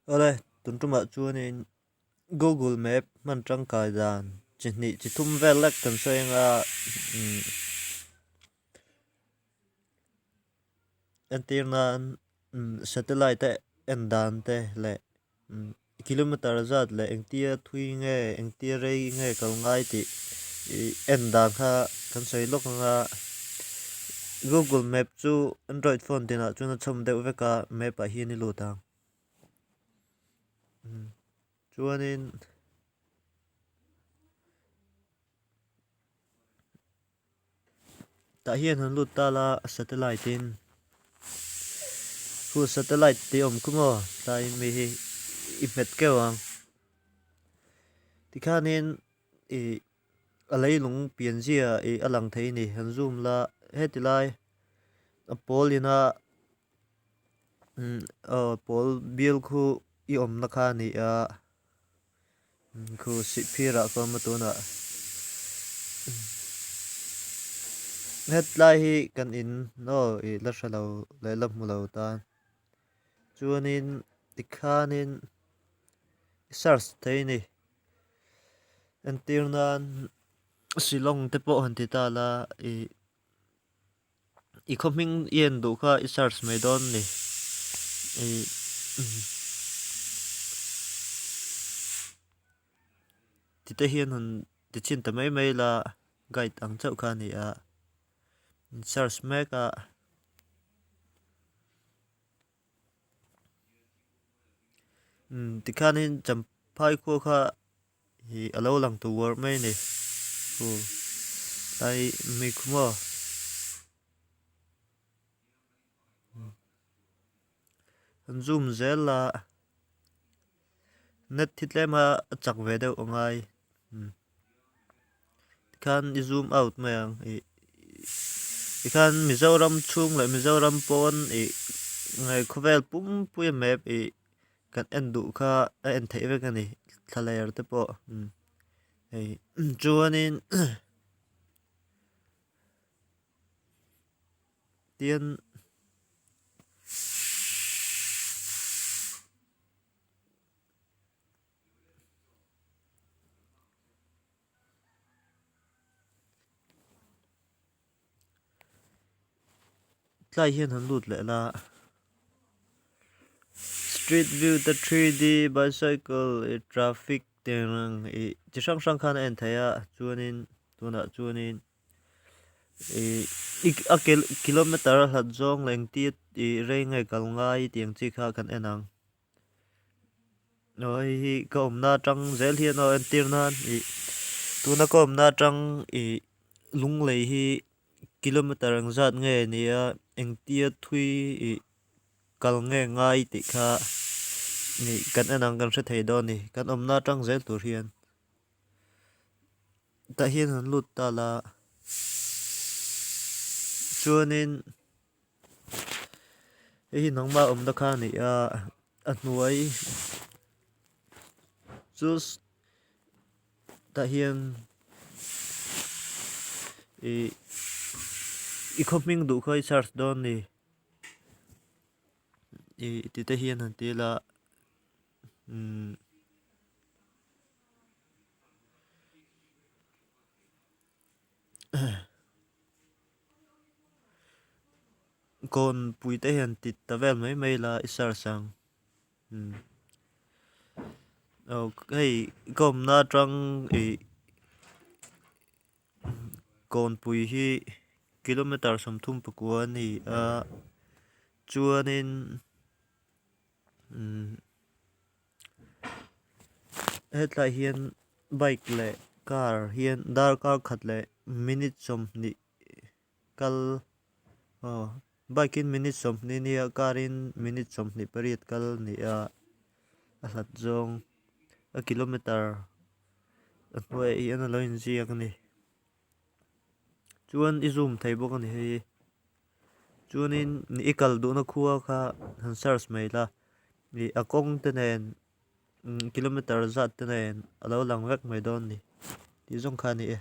ở đây tuần trung mà chua nên Google Map man trăng cài dàn chỉ nị chỉ thum vel lek cần xoay nga antenna satellite en dan te le kilometer zat le engtia thui nge engtia rei nge kal ngai ti en dan kha kan sei lok nga Google Map chu Android phone tina chu na chom deuh veka map a hi ni lu tang chuanin ta hian han lut ta la satellite in hu satellite ti om kumo tai mi hi i met kewang ti khanin i alei lung pian zia i alang thei ni han zoom la hetilai a polina pol bil khu i om na kha ni a khu si phira ko matuna hetlai hi kan in no i la shalo le lam mulo ta chuanin tikhanin search thei ni antirnan silong te po han ti ta la i khoming yen du kha i search mai don ni i ti te hian han ti chin ta mai mai la guide ang chau kha ni a search mek a tikhanin champhai kho kha hi alo lang tu war mai ni hu tai mi khumo han zoom zel la net thitlema chak ve deuh angai khan i zoom out mai ang i khan Mizoram chung le Mizoram pon ngai khovel pum pui map kan en du kha a en thei ve kan ni thalayer te po ei chuanin tian tlai hian han lut le la street view the 3D bicycle traffic teng chi sang sang khan en thaya chuanin tuna chuanin a kilometer hat zong leng ti rei ngai kal ngai tiang chi kha kan enang noi hi ka omna tang zel hian no en tirnan tuna ko omna tang lung lei hi kilometer ang zat nge nia engtia thui kal nge ngai ti kha ni kan enang kan se thei do ni kan omna tang zel tur hian ta hian han lut ta la chuanin hi nangma omna kha ni a hnuai chus ta hian i khoming du khoi search don ni ti te hian han ti la kon pui te hian ti ta vel mai mai la i search sang hey kom na tang kon pui hi kilometer som thum pakua ni a chuanin hetlai hian bike le car hian dar car khat le minute som ni kal bike in minute som ni nia car in minute som ni parit kal ni a hlat zong a kilometer a hnuai i an lo in ziak ni chuan i zoom thei bawk ani hei chuanin ni ikal du na khuwa kha han search mai la ni akong te nen kilometer zat te nen alo lang vek mai don ni ti zong kha ni e